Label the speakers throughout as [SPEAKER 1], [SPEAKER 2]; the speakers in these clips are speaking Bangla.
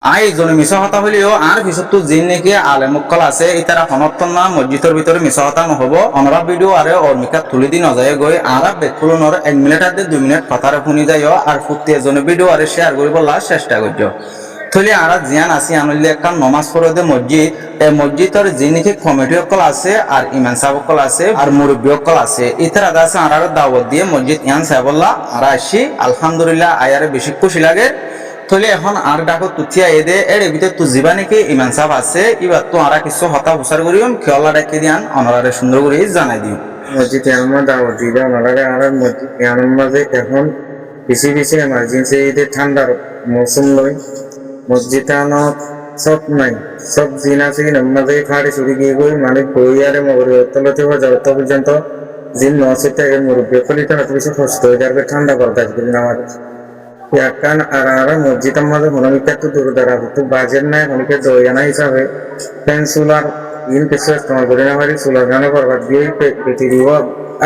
[SPEAKER 1] জনে মিছা কথা হলেও আর পিছতো জিন নাকি আলেমুক্কল আছে ইতারা হনত্তন না মসজিদের ভিতরে মিছা কথা নহব অনরা ভিডিও আরে অর্মিকা তুলি দি নজায় গই আর বেকুলনর 1 মিনিট আদে 2 মিনিট কথারে শুনি যাইও আর ফুটি এজনে ভিডিও আরে শেয়ার করিব লাস্ট চেষ্টা করছো থলি আর জিয়ান আসি আনলে একটা নমাজ পড়ে দে মসজিদ এই মসজিদের জিনিকে কমিটি অকল আছে আর ইমাম সাহেব অকল আছে আর মুরব্বী অকল আছে ইতারা দাসে আর দাওয়াত দিয়ে মসজিদ ইয়ান সাহেবুল্লাহ আর আসি আলহামদুলিল্লাহ আয়ারে বেশি খুশি লাগে থলে এখন আর ডাকো তুচিয়া এদে এর ভিতরে তু জিবা নাকি ইমান সাহেব আছে এবার তো আর কিছু হতা হুসার করিম খেলা ডাকি দিয়ান অনরারে সুন্দর করে জানাই দিও
[SPEAKER 2] মসজিদ আমার দাওয়াত দিলে ওনারা আর মসজিদ আমার মাঝে এখন বেশি বেশি এমার্জেন্সি ঈদের ঠান্ডার মৌসুম লই মসজিদ সব নাই সব জিন আছে কি মাঝে ফাড়ি চুরি গিয়ে গই মানে বইয়ারে মগরে তলতে যাওয়া পর্যন্ত জিন নসিতে মুরব্বী কলিটা এত বেশি কষ্ট হয়ে যাবে ঠান্ডা করতে আসবে আমাদের ইয়াকান আর মসজিদের মাঝে হনমিকা তো দূর দাঁড়া তো বাজেট নাই হনকে জয়ানা হিসাবে ফ্যান সোলার ইন কিছু ইস্তেমাল করে না পারি সোলার গানে বরবাদ দিয়ে পেটি দিব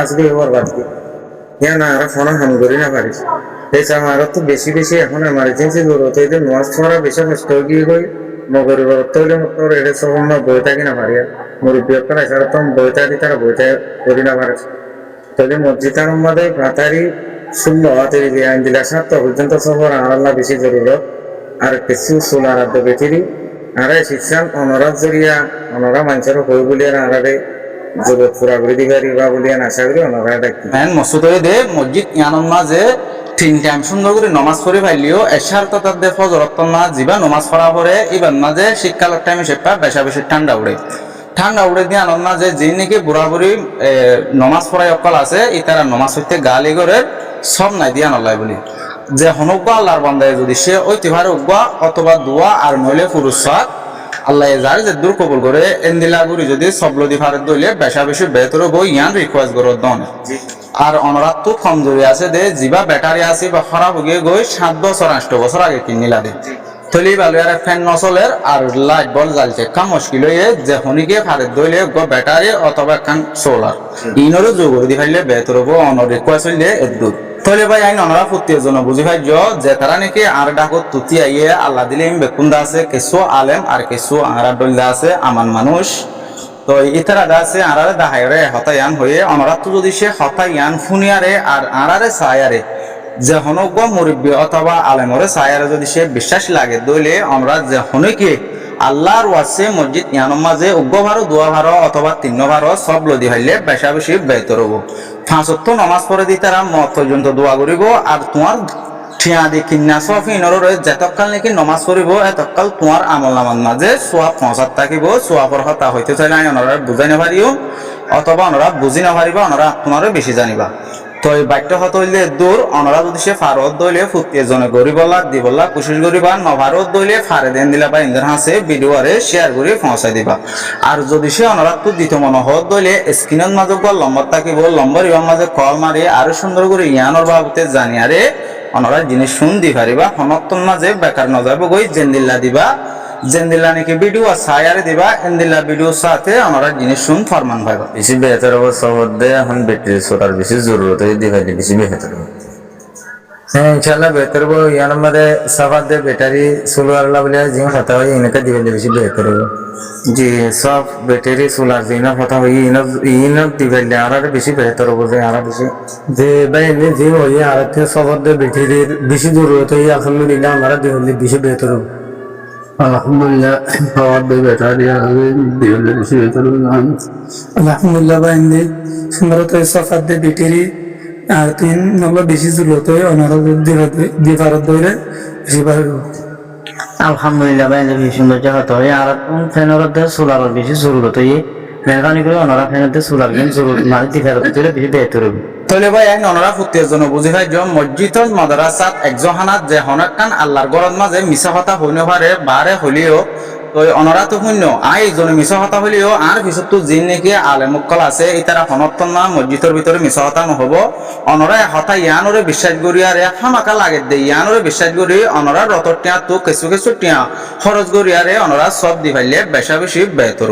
[SPEAKER 2] আসবে বরবাদ দিয়ে ইয়া না আর ফোন হাম করি না পারিস এই আমার তো বেশি বেশি এখন এমার্জেন্সি জরুরত এই নোয়াজ ছড়া বেশি কষ্ট গিয়ে গই মগরি বরত হইলে মতো এটা সব আমরা বইটা কিনা পারি মুরব্বী একটা এছাড়া তো বইটা দি তারা বইটা করি না পারে তাহলে মসজিদের মধ্যে ভাতারি শূন্য হাতের আইন দিলা 7 পর্যন্ত সফর আল্লাহ বেশি জরুরত আর কিছু সোলার আদ্য বেটিরি আরে শিক্ষান অনরাত জরিয়া অনরা মানুষের হই বলিয়া আরে জরুরত পুরা করে দিবারি বা বলিয়া আশা করি অনরা ডাকি
[SPEAKER 1] ম্যান মসজিদে দে মসজিদ ইয়ানন মাঝে 3 টাইম সুন্দর করে নামাজ পড়ে ভাইলিও এশার তো তার দে ফজরত না জিবা নামাজ পড়া পরে ইবান মাঝে শীতকালের টাইমে সেটা বেশা বেশি ঠান্ডা উড়ে দিয়ে আনন্দ যে যে নাকি বুড়া বুড়ি নমাজ পড়াই অকল আছে ইতারা নমাজ হইতে গালি করে সব নাই দিয়া নলাই বলি যে হনুকা আল্লাহর বান্দায় যদি সে ঐতিহার উগবা অথবা দোয়া আর নইলে পুরুষাক আল্লাহ যার যে দূর কবুল করে এন্দিলা গুড়ি যদি সবলদি ফারে দইলে বেশা বেশি বেতর বই ইয়ান রিকোয়েস্ট করো দন আর অনরাত তো কমজোরি আছে দে জিবা ব্যাটারি আছে বা খারাপ হয়ে গই 7 বছর 8 বছর আগে কিনিলা দে থলি বালুয়ার ফ্যান নচলের আর লাইট বল জ্বালছে কাম মুশকিল হয়ে যে হনিকে ফারে দইলে ব্যাটারি অথবা কান সোলার ইনরও যোগ দি ফাইলে বেতর বো অনর রিকোয়েস্ট হইলে এদুর থলে ভাই আইন অনরা ফুটির জন্য বুঝি ভাই যে তারা নাকি আর ডাকো তুতি আইয়ে আল্লাহ দিলে বেকুন্দা আছে কিছু আলেম আর কিছু আংরা ডল্লা আছে আমান মানুষ তো ইতারা দাসে আরারে দাহাইরে হতায়ান হয়ে অনরা তো যদি সে হতায়ান ফুনিয়ারে আর আরারে সায়ারে যে হনক মুরব্বী অথবা আলেমরে সায়ারে যদি সে বিশ্বাস লাগে দইলে আমরা যে হনকে আল্লাহর ওয়াসে মসজিদ ইয়ানোর মাঝে উগ্র ভারো দোয়া ভারো অথবা 3 ভারো সব লদি হইলে বেশা বেশি বেতর হবো 5 ওয়াক্ত নামাজ পড়ে দি তারা মত পর্যন্ত দোয়া করিব আর তোমার ঠিয়া দি কিন্না সফিনর যতকাল নাকি নামাজ পড়িব এতকাল তোমার আমল নামার মাঝে সোয়া 5 থাকিব সোয়া পর হতা হইতে চাইলে ওনারা বুঝাই না পারিও অথবা ওনারা বুঝি না পারিবা ওনারা তোমারও বেশি জানিবা তো এই বাক্য হত হইলে দূর অনরা যদি সে ফারত দইলে ফুটি এজনে গরিবলা দিবলা কোশিশ করিবা নভারত দইলে ফারে দেন দিলা বা ইন্দ্র হাসে ভিডিওরে শেয়ার করে পৌঁছাই দিবা আর যদি সে অনরা তো দিত মন হত দইলে স্ক্রিনের মাঝে গল লম্বর থাকিব লম্বর ইবার মাঝে কল মারি আরো সুন্দর করে ইয়ানোর বাবুতে জানিয়ারে অনরা জিনিস শুন দি পারিবা হনত্তন মাঝে বেকার নজাব গই জেন্দিল্লা দিবা জেন্দিল্লা নাকি ভিডিও সায়ারে দিবা এন্দিল্লা ভিডিও সাথে আমরা জিনিস শুন ফরমান ভাইবা
[SPEAKER 2] বেশি বেহতর অবস্থা মধ্যে এখন ব্যাটারি সোলার বেশি জরুরত হয়ে দিবাইলে বেশি বেহতর হ্যাঁ ইনশাআল্লাহ বেহতর হবো ইয়ার মধ্যে সাফার দে ব্যাটারি সোলার বলে জিন কথা হয় ইনকা দিবাইলে বেশি বেহতর হবো জি সব ব্যাটারি সোলার জিন কথা হয় ইন দিবাইলে আর বেশি বেহতর হবো যে আর বেশি যে ভাই এনে যে হয় আর সবার দে ব্যাটারির বেশি জরুরত হয় আলহামদুলিল্লাহ আমরা দিবাইলে বেশি বেহতর হবো
[SPEAKER 3] alhamdulillah awad be beta dia diye bisi betar alhamdulillah ba inde sundaroto safat de beteri আর তিন নম্বর বেশি জরুরত হয় অনারা দিবারত দইলে বেশি ভালো
[SPEAKER 4] আলহামদুলিল্লাহ বা inde বেশি সুন্দর জায়গা হয় আর ফ্যানের মধ্যে সোলার বেশি জরুরত হয় মেহরবানি করে অনারা ফ্যানের মধ্যে সোলার গেম জরুরত মানে দিবারত দইলে বেশি বেহতর হবে
[SPEAKER 1] তলে ভাই আইন অনরা ফুটির জন্য বুঝি ভাই যে মসজিদ মাদ্রাসাত একজহানাত যে হনকান আল্লাহর গরত মাঝে মিছা কথা হইনে পারে বারে হলিও তো অনরা তো শূন্য জনে মিছা কথা হলিও আর পিছত তো জিন নাকি আলেমুক্কল আছে ইতারা হনত্তন না মসজিদের ভিতরে মিছা কথা নহব অনরা হতা ইয়ানরে বিশ্বাস করি আর হামাকা লাগে দে ইয়ানরে বিশ্বাস করি অনরা রতর টিয়া তো কিছু কিছু টিয়া খরচ করি আরে অনরা সব দি পাইলে বেশা বেশি বেতর